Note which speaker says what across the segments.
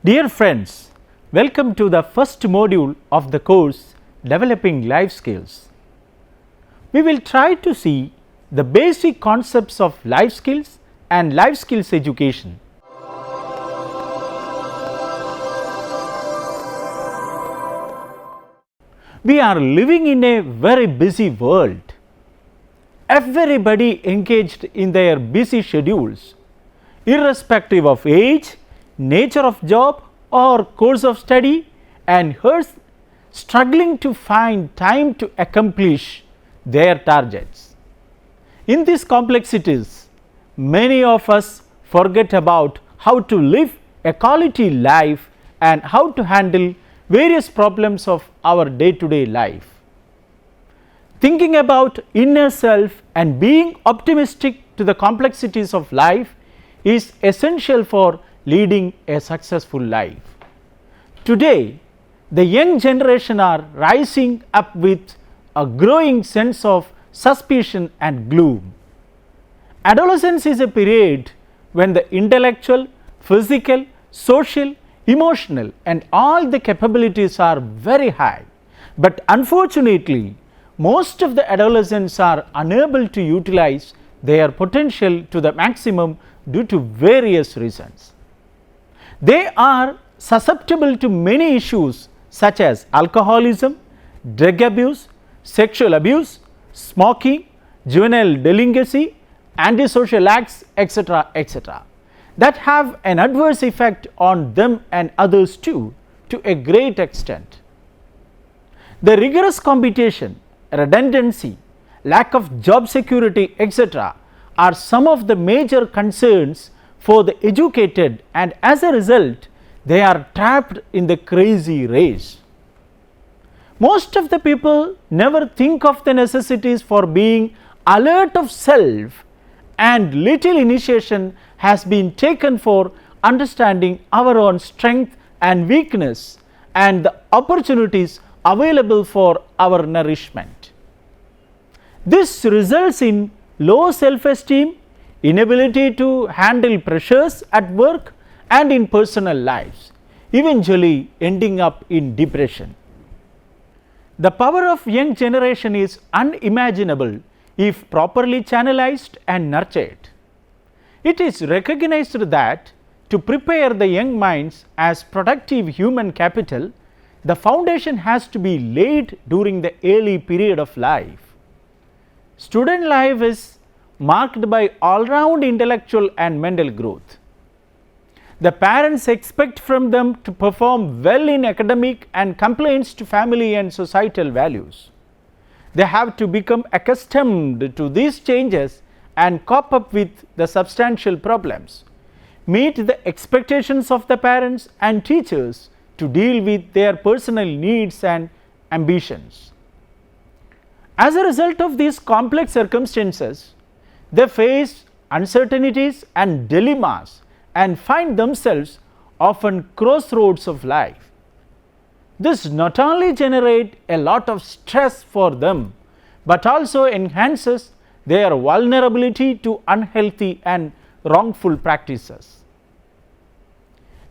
Speaker 1: Dear friends, welcome to the first module of the course Developing Life Skills. We will try to see the basic concepts of life skills and life skills education. We are living in a very busy world. Everybody engaged in their busy schedules, irrespective of age, nature of job or course of study, and hers struggling to find time to accomplish their targets. In these complexities, many of us forget about how to live a quality life and how to handle various problems of our day-to-day life. Thinking about inner self and being optimistic to the complexities of life is essential for leading a successful life. Today, the young generation are rising up with a growing sense of suspicion and gloom. Adolescence is a period when the intellectual, physical, social, emotional and all the capabilities are very high, but unfortunately most of the adolescents are unable to utilize their potential to the maximum due to various reasons. They are susceptible to many issues such as alcoholism, drug abuse, sexual abuse, smoking, juvenile delinquency, antisocial acts, etc., etc., that have an adverse effect on them and others too to a great extent. The rigorous competition, redundancy, lack of job security, etc., are some of the major concerns for the educated, and as a result they are trapped in the crazy race. Most of the people never think of the necessities for being alert of self, and little initiation has been taken for understanding our own strength and weakness and the opportunities available for our nourishment. This results in low self-esteem, inability to handle pressures at work and in personal lives, eventually ending up in depression. The power of young generation is unimaginable if properly channelized and nurtured. It is recognized that to prepare the young minds as productive human capital, the foundation has to be laid during the early period of life. Student life is marked by all-round intellectual and mental growth. The parents expect from them to perform well in academic and compliance to family and societal values. They have to become accustomed to these changes and cope up with the substantial problems, meet the expectations of the parents and teachers to deal with their personal needs and ambitions. As a result of these complex circumstances, they face uncertainties and dilemmas and find themselves often crossroads of life. This not only generates a lot of stress for them, but also enhances their vulnerability to unhealthy and wrongful practices.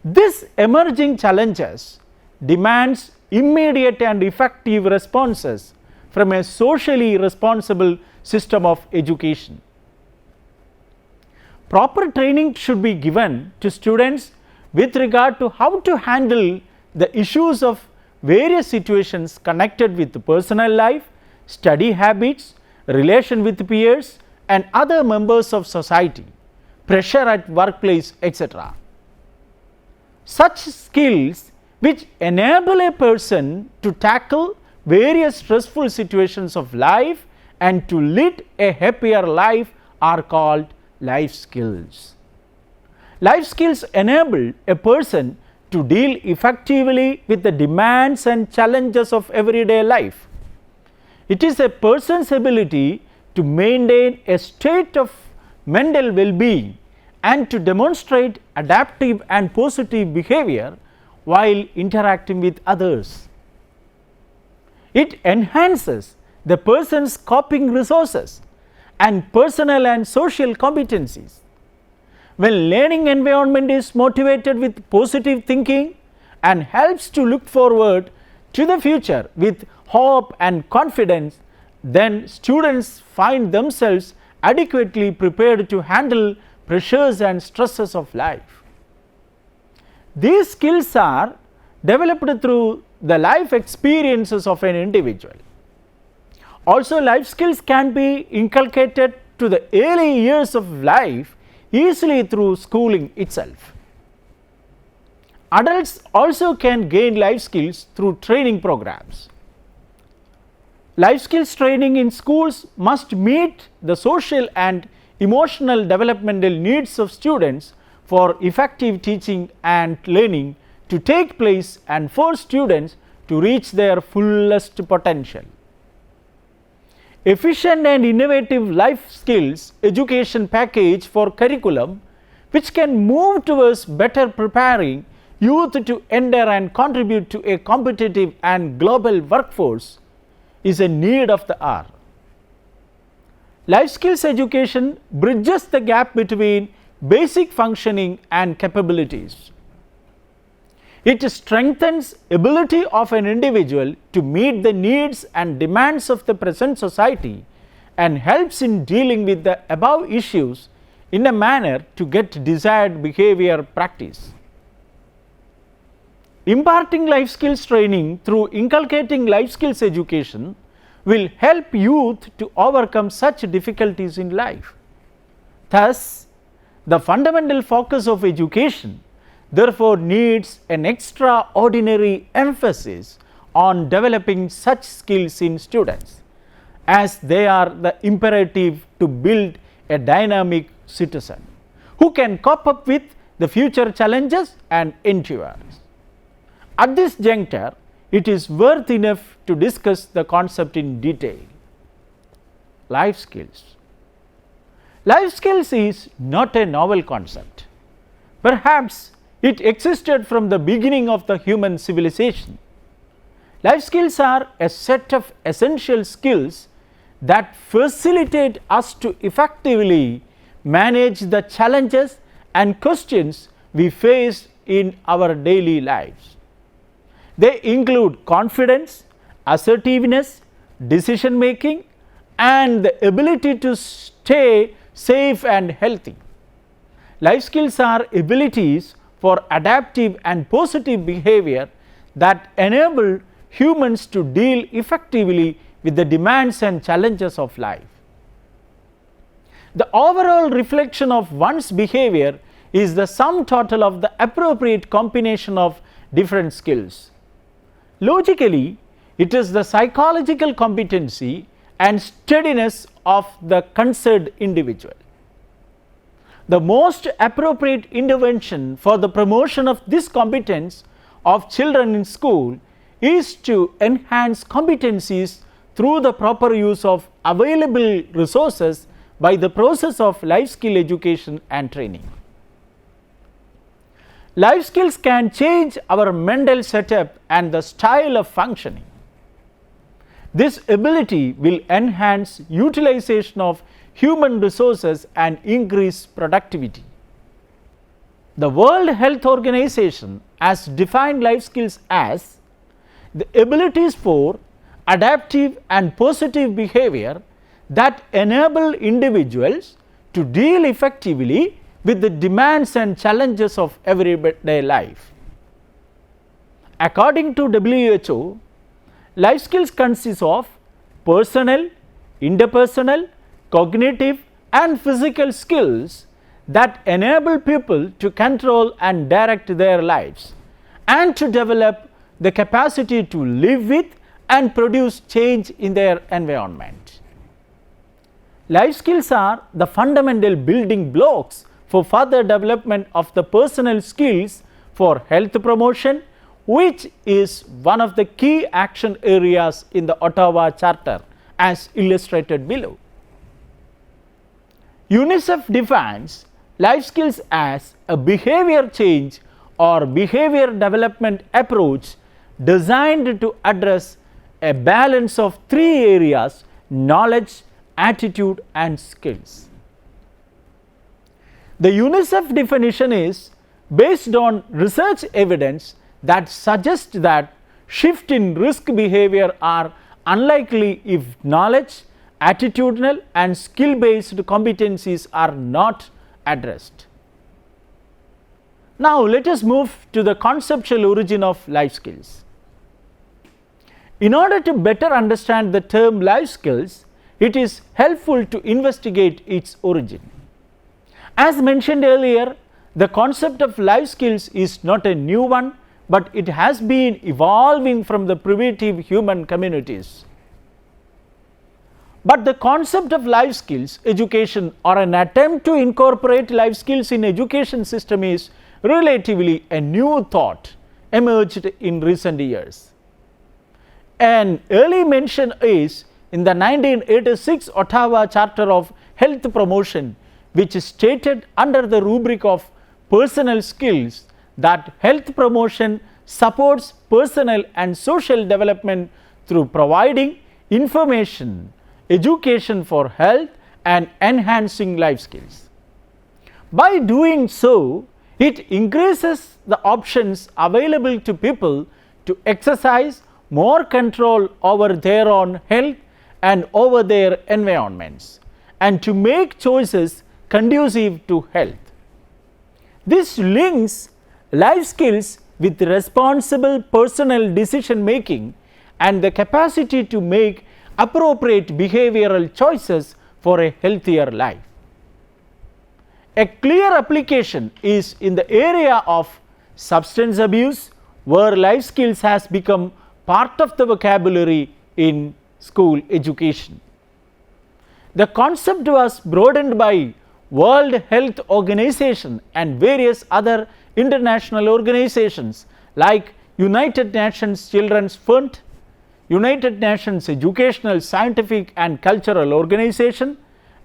Speaker 1: This emerging challenges demands immediate and effective responses from a socially responsible system of education. Proper training should be given to students with regard to how to handle the issues of various situations connected with personal life, study habits, relation with peers and other members of society, pressure at workplace, etc. Such skills which enable a person to tackle various stressful situations of life and to lead a happier life are called life skills. Life skills enable a person to deal effectively with the demands and challenges of everyday life. It is a person's ability to maintain a state of mental well-being and to demonstrate adaptive and positive behavior while interacting with others. It enhances the person's coping resources and personal and social competencies. When learning environment is motivated with positive thinking and helps to look forward to the future with hope and confidence, then students find themselves adequately prepared to handle pressures and stresses of life. These skills are developed through the life experiences of an individual. Also, life skills can be inculcated to the early years of life easily through schooling itself. Adults also can gain life skills through training programs. Life skills training in schools must meet the social and emotional developmental needs of students for effective teaching and learning to take place and for students to reach their fullest potential. Efficient and innovative life skills education package for curriculum which can move towards better preparing youth to enter and contribute to a competitive and global workforce is a need of the hour. Life skills education bridges the gap between basic functioning and capabilities. It strengthens ability of an individual to meet the needs and demands of the present society and helps in dealing with the above issues in a manner to get desired behavior practice. Imparting life skills training through inculcating life skills education will help youth to overcome such difficulties in life. Thus, the fundamental focus of education therefore needs an extraordinary emphasis on developing such skills in students, as they are the imperative to build a dynamic citizen who can cope up with the future challenges and endure. At this juncture, it is worth enough to discuss the concept in detail. Life skills. Life skills is not a novel concept. Perhaps it existed from the beginning of the human civilization. Life skills are a set of essential skills that facilitate us to effectively manage the challenges and questions we face in our daily lives. They include confidence, assertiveness, decision making, and the ability to stay safe and healthy. Life skills are abilities for adaptive and positive behavior that enable humans to deal effectively with the demands and challenges of life. The overall reflection of one's behavior is the sum total of the appropriate combination of different skills. Logically, it is the psychological competency and steadiness of the concerned individual. The most appropriate intervention for the promotion of this competence of children in school is to enhance competencies through the proper use of available resources by the process of life skill education and training. Life skills can change our mental setup and the style of functioning. This ability will enhance utilization of human resources and increase productivity. The World Health Organization has defined life skills as the abilities for adaptive and positive behavior that enable individuals to deal effectively with the demands and challenges of everyday life. According to WHO, life skills consist of personal, interpersonal, cognitive and physical skills that enable people to control and direct their lives and to develop the capacity to live with and produce change in their environment. Life skills are the fundamental building blocks for further development of the personal skills for health promotion, which is one of the key action areas in the Ottawa Charter as illustrated below. UNICEF defines life skills as a behavior change or behavior development approach designed to address a balance of three areas: knowledge, attitude and skills. The UNICEF definition is based on research evidence that suggests that shift in risk behavior are unlikely if knowledge, attitudinal and skill based competencies are not addressed. Now let us move to the conceptual origin of life skills. In order to better understand the term life skills, it is helpful to investigate its origin. As mentioned earlier, the concept of life skills is not a new one, but it has been evolving from the primitive human communities. But the concept of life skills education or an attempt to incorporate life skills in education system is relatively a new thought emerged in recent years. An early mention is in the 1986 Ottawa Charter of Health Promotion, which stated under the rubric of personal skills that health promotion supports personal and social development through providing information, education for health and enhancing life skills. By doing so, it increases the options available to people to exercise more control over their own health and over their environments, and to make choices conducive to health. This links life skills with responsible personal decision making and the capacity to make appropriate behavioral choices for a healthier life. A clear application is in the area of substance abuse, where life skills has become part of the vocabulary in school education. The concept was broadened by World Health Organization and various other international organizations like United Nations Children's Fund, United Nations Educational, Scientific and Cultural Organization,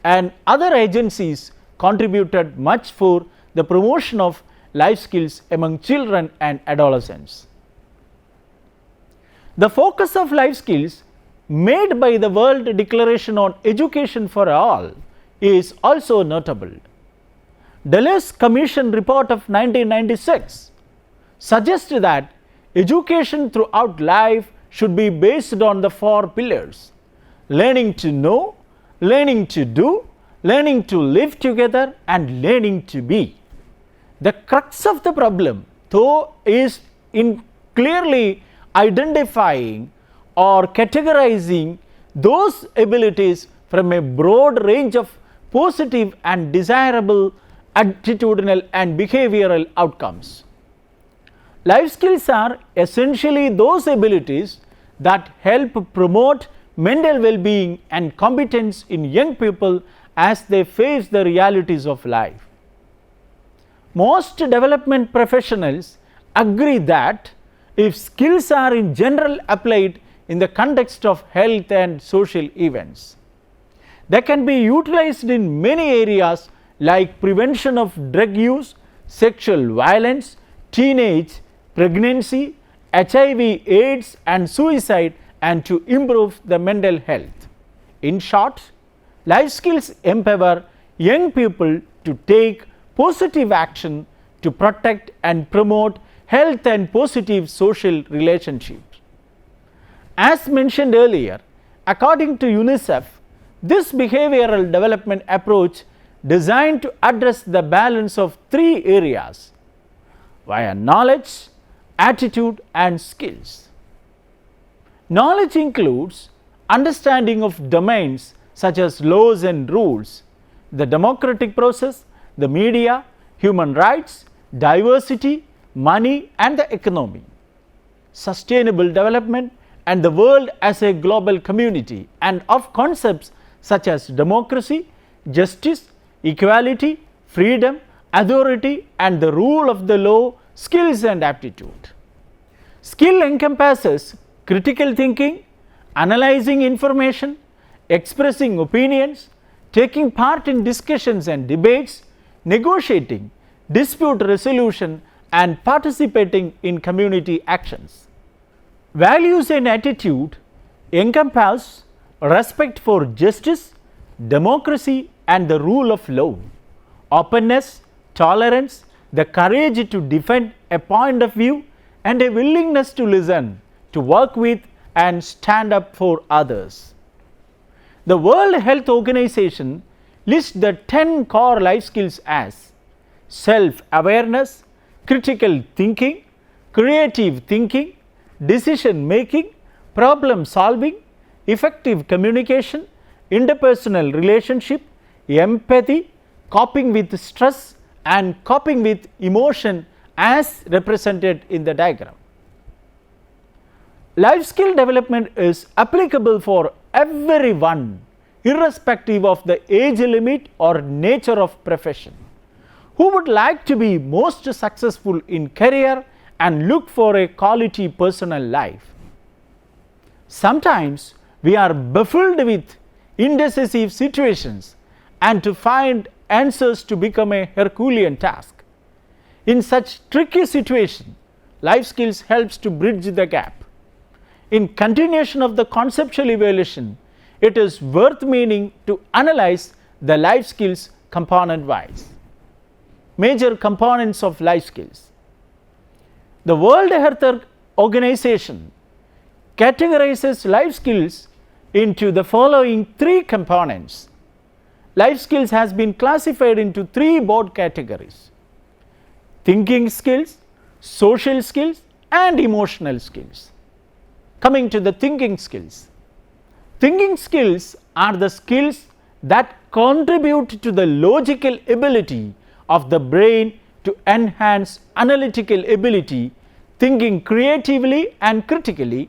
Speaker 1: and other agencies contributed much for the promotion of life skills among children and adolescents. The focus of life skills made by the World Declaration on Education for All is also notable. Deleuze Commission report of 1996 suggests that education throughout life should be based on the 4 pillars: learning to know, learning to do, learning to live together and learning to be. The crux of the problem, though, is in clearly identifying or categorizing those abilities from a broad range of positive and desirable attitudinal and behavioral outcomes. Life skills are essentially those abilities that help promote mental well-being and competence in young people as they face the realities of life. Most development professionals agree that if skills are in general applied in the context of health and social events, they can be utilized in many areas like prevention of drug use, sexual violence, teenage pregnancy, HIV, AIDS and suicide, and to improve the mental health. In short, life skills empower young people to take positive action to protect and promote health and positive social relationships. As mentioned earlier, according to UNICEF, this behavioral development approach designed to address the balance of 3 areas via knowledge, attitude and skills. Knowledge includes understanding of domains such as laws and rules, the democratic process, the media, human rights, diversity, money and the economy, sustainable development and the world as a global community, and of concepts such as democracy, justice, equality, freedom, authority and the rule of the law, skills and aptitude. Skill encompasses critical thinking, analyzing information, expressing opinions, taking part in discussions and debates, negotiating, dispute resolution and participating in community actions. Values and attitude encompass respect for justice, democracy and the rule of law, openness, tolerance, the courage to defend a point of view, and a willingness to listen, to work with and stand up for others. The World Health Organization lists the 10 core life skills as self-awareness, critical thinking, creative thinking, decision making, problem solving, effective communication, interpersonal relationship, empathy, coping with stress, and coping with emotion as represented in the diagram. Life skill development is applicable for everyone, irrespective of the age limit or nature of profession. Who would like to be most successful in career and look for a quality personal life? Sometimes we are baffled with indecisive situations, and to find answers to become a Herculean task. In such tricky situation, life skills helps to bridge the gap. In continuation of the conceptual evaluation, it is worth meaning to analyze the life skills component wise. Major components of life skills. The World Health Organization categorizes life skills into the following 3 components. Life skills has been classified into 3 broad categories: thinking skills, social skills, and emotional skills. Coming to the thinking skills. Thinking skills are the skills that contribute to the logical ability of the brain to enhance analytical ability, thinking creatively and critically,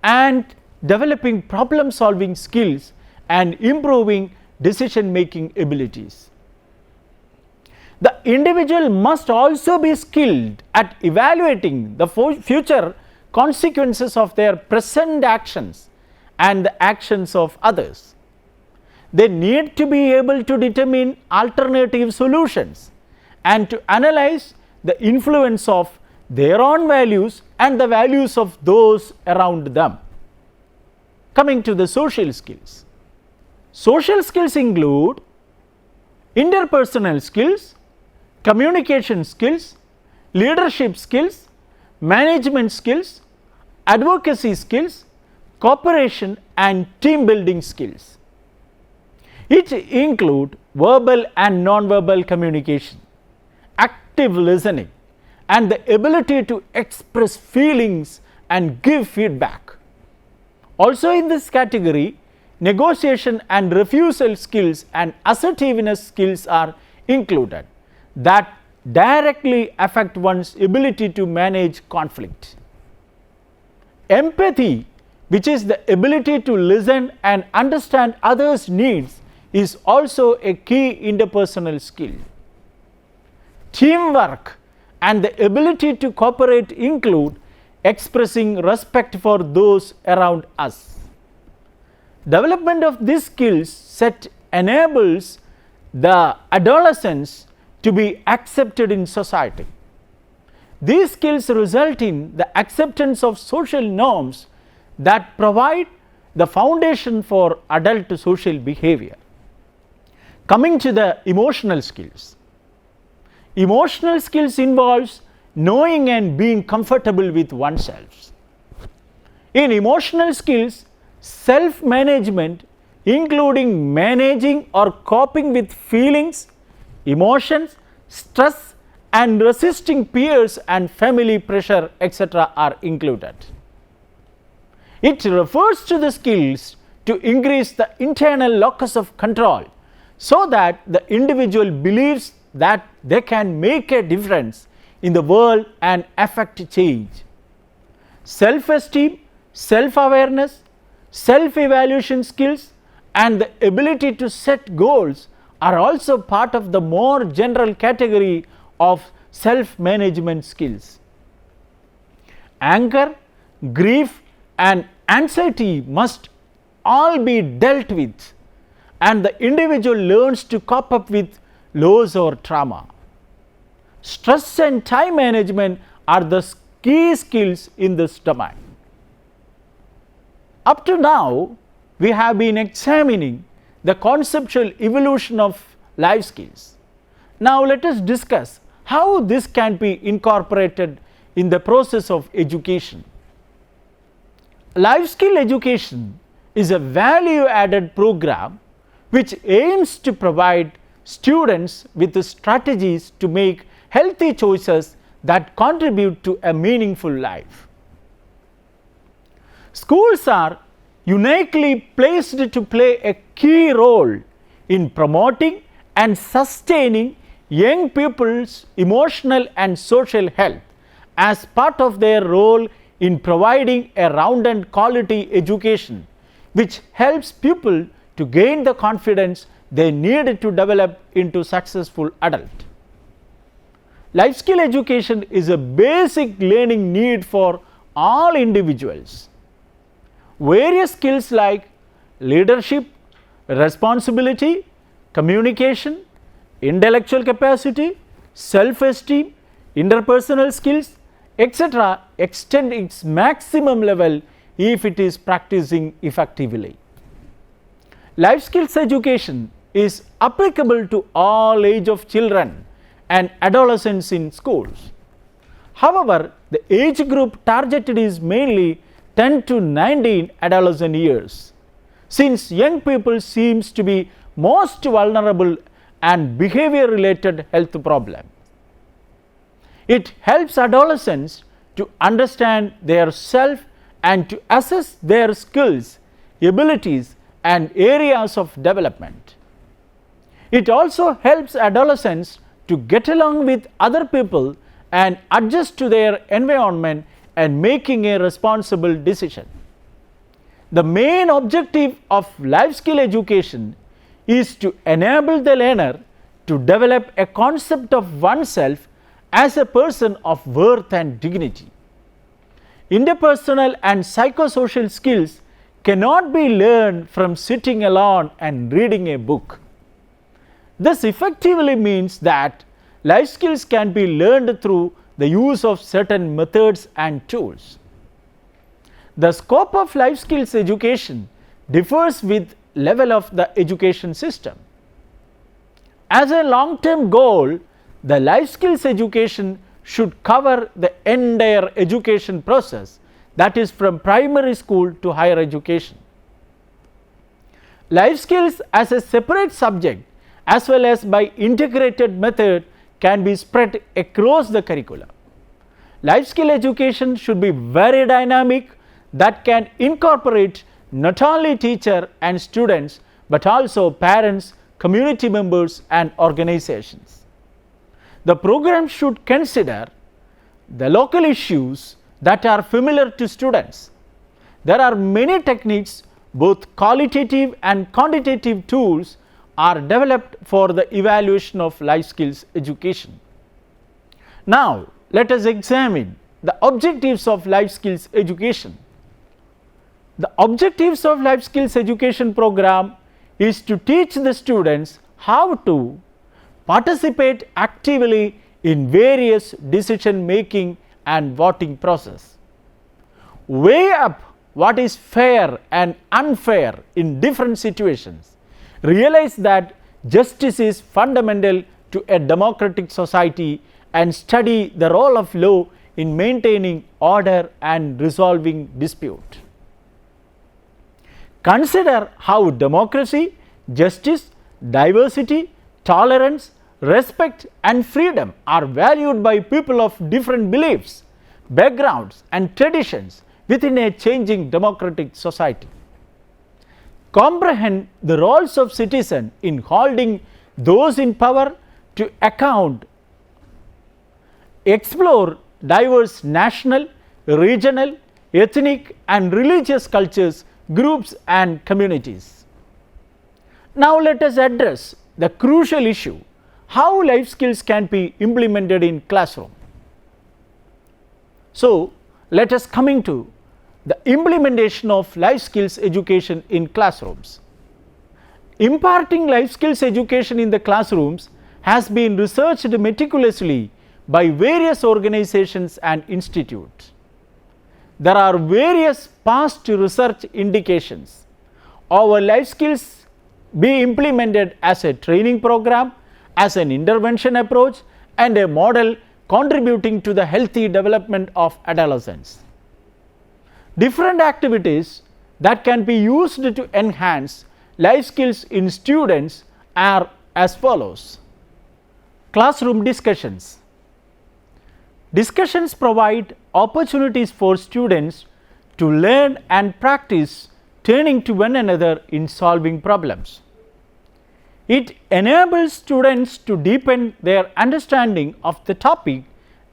Speaker 1: and developing problem solving skills and improving decision making abilities. The individual must also be skilled at evaluating the future consequences of their present actions and the actions of others. They need to be able to determine alternative solutions and to analyze the influence of their own values and the values of those around them. Coming to the social skills. Social skills include interpersonal skills, communication skills, leadership skills, management skills, advocacy skills, cooperation and team building skills. It include verbal and non-verbal communication, active listening, and the ability to express feelings and give feedback. Also in this category, negotiation and refusal skills and assertiveness skills are included that directly affect one's ability to manage conflict. Empathy, which is the ability to listen and understand others' needs, is also a key interpersonal skill. Teamwork and the ability to cooperate include expressing respect for those around us. Development of these skills set enables the adolescents to be accepted in society. These skills result in the acceptance of social norms that provide the foundation for adult social behavior. Coming to the emotional skills. Emotional skills involves knowing and being comfortable with oneself. In emotional skills, self-management, including managing or coping with feelings, emotions, stress, and resisting peers and family pressure, etc., are included. It refers to the skills to increase the internal locus of control so that the individual believes that they can make a difference in the world and affect change. Self-esteem, self-awareness, self-evaluation skills, and the ability to set goals are also part of the more general category of self-management skills. Anger, grief, and anxiety must all be dealt with, and the individual learns to cope up with loss or trauma. Stress and time management are the key skills in this domain. Up to now, we have been examining the conceptual evolution of life skills. Now let us discuss how this can be incorporated in the process of education. Life skill education is a value added program which aims to provide students with the strategies to make healthy choices that contribute to a meaningful life. Schools are uniquely placed to play a key role in promoting and sustaining young people's emotional and social health as part of their role in providing a rounded quality education which helps people to gain the confidence they need to develop into successful adult. Life skill education is a basic learning need for all individuals. Various skills like leadership, responsibility, communication, intellectual capacity, self-esteem, interpersonal skills, etc. extend its maximum level if it is practicing effectively. Life skills education is applicable to all age of children and adolescents in schools. However, the age group targeted is mainly 10 to 19 adolescent years, since young people seems to be most vulnerable and behavior related health problems. It helps adolescents to understand their self and to assess their skills, abilities and areas of development. It also helps adolescents to get along with other people and adjust to their environment and making a responsible decision. The main objective of life skill education is to enable the learner to develop a concept of oneself as a person of worth and dignity. Interpersonal and psychosocial skills cannot be learned from sitting alone and reading a book. This effectively means that life skills can be learned through the use of certain methods and tools. The scope of life skills education differs with level of the education system. As a long-term goal, the life skills education should cover the entire education process, that is from primary school to higher education. Life skills as a separate subject as well as by integrated method can be spread across the curriculum. Life skill education should be very dynamic, that can incorporate not only teacher and students but also parents, community members and organizations. The program should consider the local issues that are familiar to students. There are many techniques, both qualitative and quantitative tools are developed for the evaluation of life skills education. Now, let us examine the objectives of life skills education. The objectives of life skills education program is to teach the students how to participate actively in various decision making and voting process, weigh up what is fair and unfair in different situations, realize that justice is fundamental to a democratic society and study the role of law in maintaining order and resolving dispute. Consider how democracy, justice, diversity, tolerance, respect and freedom are valued by people of different beliefs, backgrounds and traditions within a changing democratic society. Comprehend the roles of citizen in holding those in power to account. Explore diverse national, regional, ethnic and religious cultures, groups and communities. Now let us address the crucial issue, how life skills can be implemented in classroom. So let us coming to the implementation of life skills education in classrooms. Imparting life skills education in the classrooms has been researched meticulously by various organizations and institutes. There are various past research indications. Our life skills be implemented as a training program, as an intervention approach and a model contributing to the healthy development of adolescents. Different activities that can be used to enhance life skills in students are as follows. Classroom discussions. Discussions provide opportunities for students to learn and practice turning to one another in solving problems. It enables students to deepen their understanding of the topic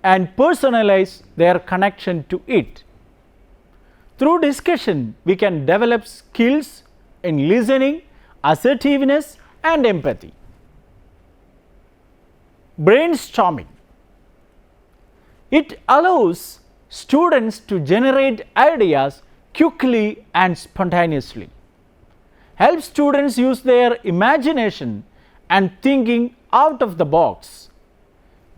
Speaker 1: and personalize their connection to it. Through discussion, we can develop skills in listening, assertiveness, and empathy. Brainstorming. It allows students to generate ideas quickly and spontaneously. Helps students use their imagination and thinking out of the box.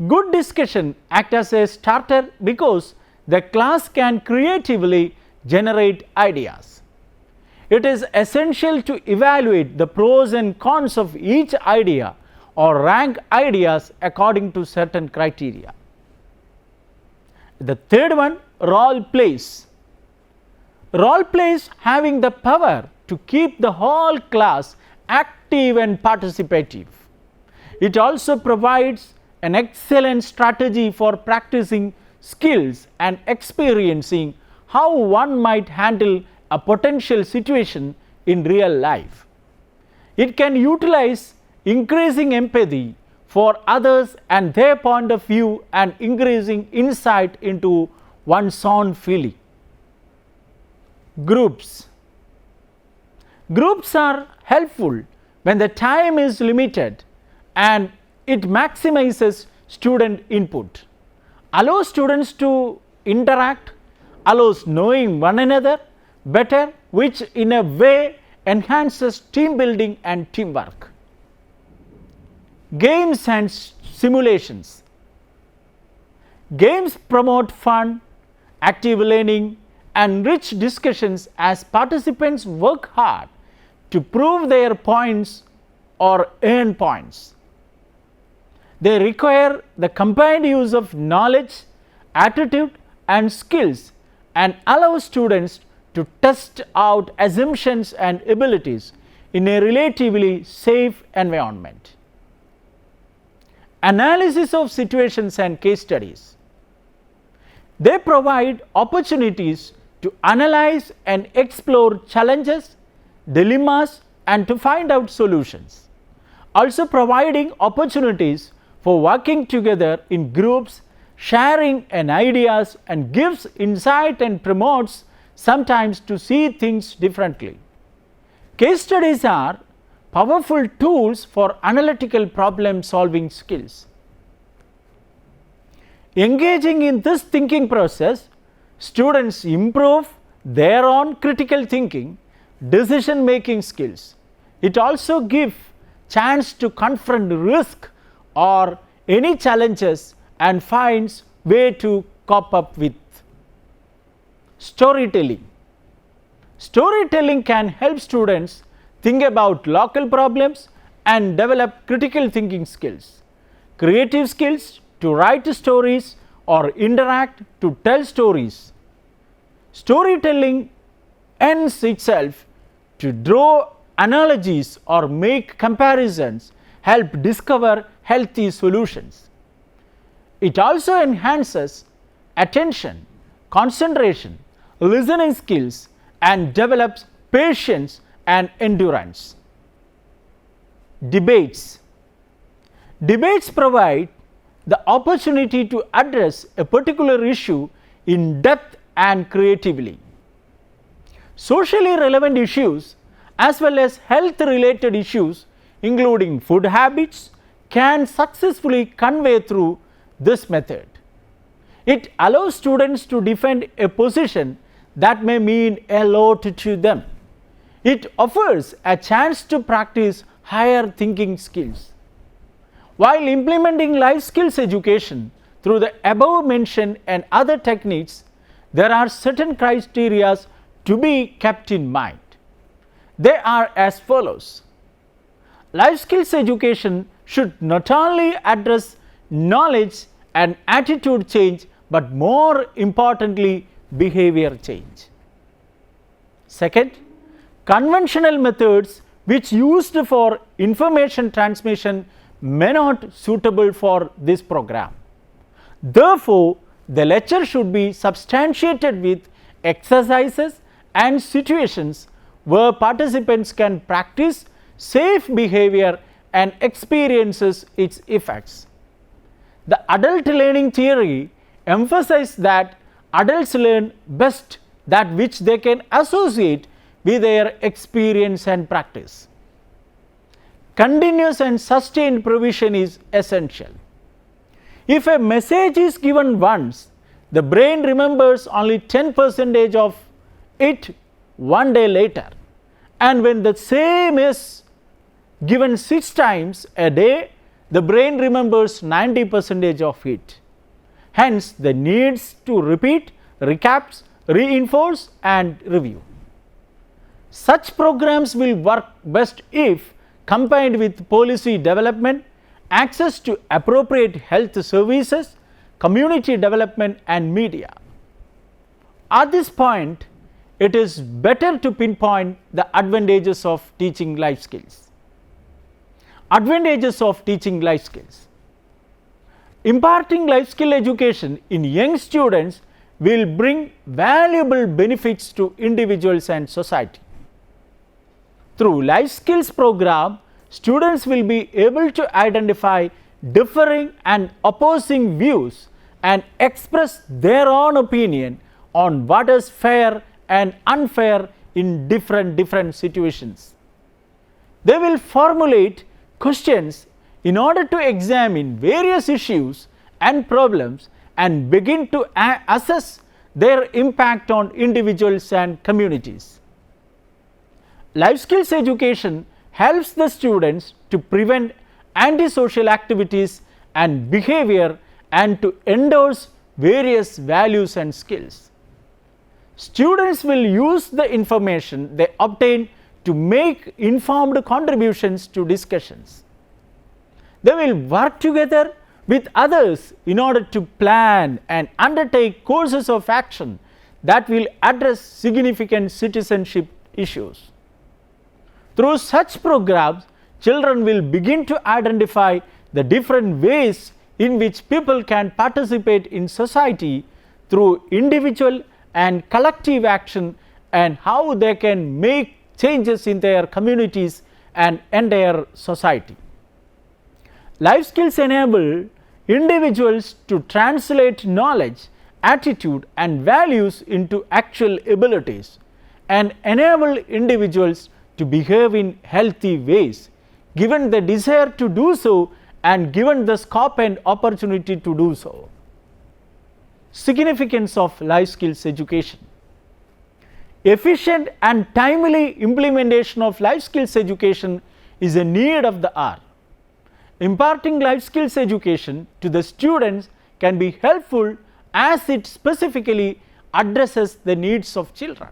Speaker 1: Good discussion acts as a starter because the class can creatively generate ideas. It is essential to evaluate the pros and cons of each idea or rank ideas according to certain criteria. The third one, role plays. Role plays having the power to keep the whole class active and participative. It also provides an excellent strategy for practicing skills and experiencing how one might handle a potential situation in real life. It can utilize increasing empathy for others and their point of view and increasing insight into one's own feeling. Groups. Groups are helpful when the time is limited and it maximizes student input, allows students to interact, allows knowing one another better, which in a way enhances team building and teamwork. Games and simulations. Games promote fun, active learning, and rich discussions as participants work hard to prove their points or earn points. They require the combined use of knowledge, attitude, and skills and allow students to test out assumptions and abilities in a relatively safe environment. Analysis of situations and case studies. They provide opportunities to analyze and explore challenges, dilemmas, and to find out solutions. Also providing opportunities for working together in groups, sharing and ideas, and gives insight and promotes sometimes to see things differently. Case studies are powerful tools for analytical problem solving skills. Engaging in this thinking process, students improve their own critical thinking, decision making skills. It also gives chance to confront risk or any challenges and finds way to cope up with. Storytelling. Storytelling can help students think about local problems and develop critical thinking skills, creative skills to write stories or interact to tell stories. Storytelling ends itself to draw analogies or make comparisons, help discover healthy solutions. It also enhances attention, concentration, listening skills, and develops patience and endurance. Debates. Debates provide the opportunity to address a particular issue in depth and creatively. Socially relevant issues as well as health related issues including food habits can successfully convey through this method. It allows students to defend a position that may mean a lot to them. It offers a chance to practice higher thinking skills. While implementing life skills education through the above mentioned and other techniques, there are certain criteria to be kept in mind. They are as follows. Life skills education should not only address knowledge and attitude change, but more importantly behavior change. Second, conventional methods which used for information transmission may not suitable for this program. Therefore, the lecture should be substantiated with exercises and situations where participants can practice safe behavior and experiences its effects. The adult learning theory emphasizes that adults learn best that which they can associate with their experience and practice. Continuous and sustained provision is essential. If a message is given once, the brain remembers only 10% of it one day later, and when the same is given 6 times a day, the brain remembers 90% of it. Hence, the needs to repeat, recaps, reinforce and review. Such programs will work best if combined with policy development, access to appropriate health services, community development and media. At this point, it is better to pinpoint the advantages of teaching life skills. Advantages of teaching life skills. Imparting life skill education in young students will bring valuable benefits to individuals and society. Through life skills program, students will be able to identify differing and opposing views and express their own opinion on what is fair and unfair in different situations. They will formulate questions in order to examine various issues and problems and begin to assess their impact on individuals and communities. Life skills education helps the students to prevent antisocial activities and behavior and to endorse various values and skills. Students will use the information they obtain to make informed contributions to discussions. They will work together with others in order to plan and undertake courses of action that will address significant citizenship issues. Through such programs, children will begin to identify the different ways in which people can participate in society through individual and collective action and how they can make changes in their communities and entire society. Life skills enable individuals to translate knowledge, attitude and values into actual abilities and enable individuals to behave in healthy ways, given the desire to do so and given the scope and opportunity to do so. Significance of life skills education. Efficient and timely implementation of life skills education is a need of the hour. Imparting life skills education to the students can be helpful as it specifically addresses the needs of children,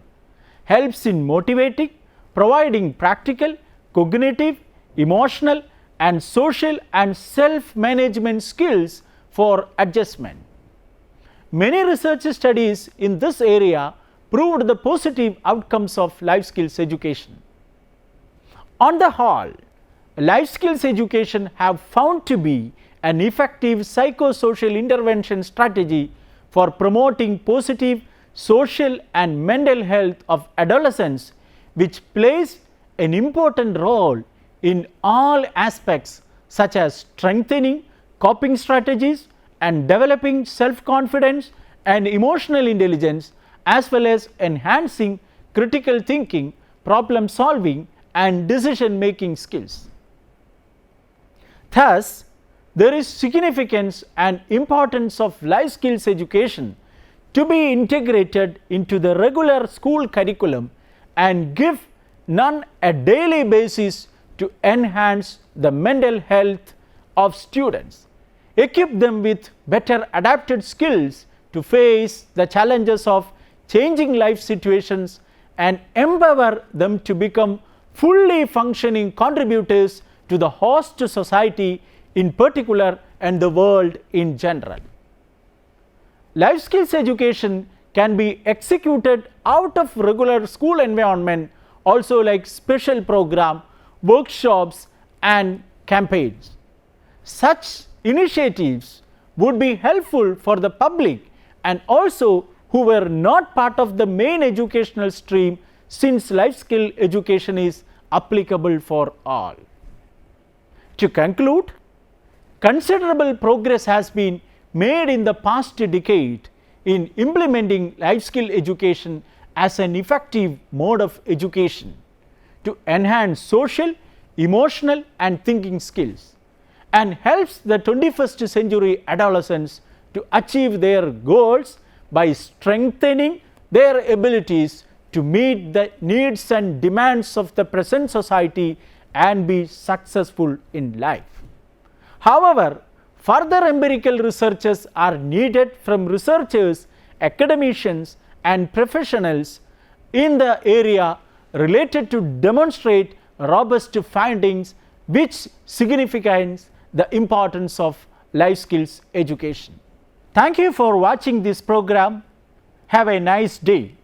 Speaker 1: helps in motivating, providing practical, cognitive, emotional and social and self-management skills for adjustment. Many research studies in this area proved the positive outcomes of life skills education. On the whole, life skills education have found to be an effective psychosocial intervention strategy for promoting positive social and mental health of adolescents, which plays an important role in all aspects such as strengthening coping strategies and developing self-confidence and emotional intelligence, as well as enhancing critical thinking, problem solving and decision making skills. Thus, there is significance and importance of life skills education to be integrated into the regular school curriculum and give none a daily basis to enhance the mental health of students, equip them with better adapted skills to face the challenges of changing life situations and empower them to become fully functioning contributors to the host society in particular and the world in general. Life skills education can be executed out of regular school environment also, like special program, workshops and campaigns. Such initiatives would be helpful for the public and also who were not part of the main educational stream, since life skill education is applicable for all. To conclude, considerable progress has been made in the past decade in implementing life skill education as an effective mode of education to enhance social, emotional and thinking skills, and helps the 21st century adolescents to achieve their goals by strengthening their abilities to meet the needs and demands of the present society and be successful in life. However, further empirical researches are needed from researchers, academicians and professionals in the area related to demonstrate robust findings which signifies the importance of life skills education. Thank you for watching this program. Have a nice day.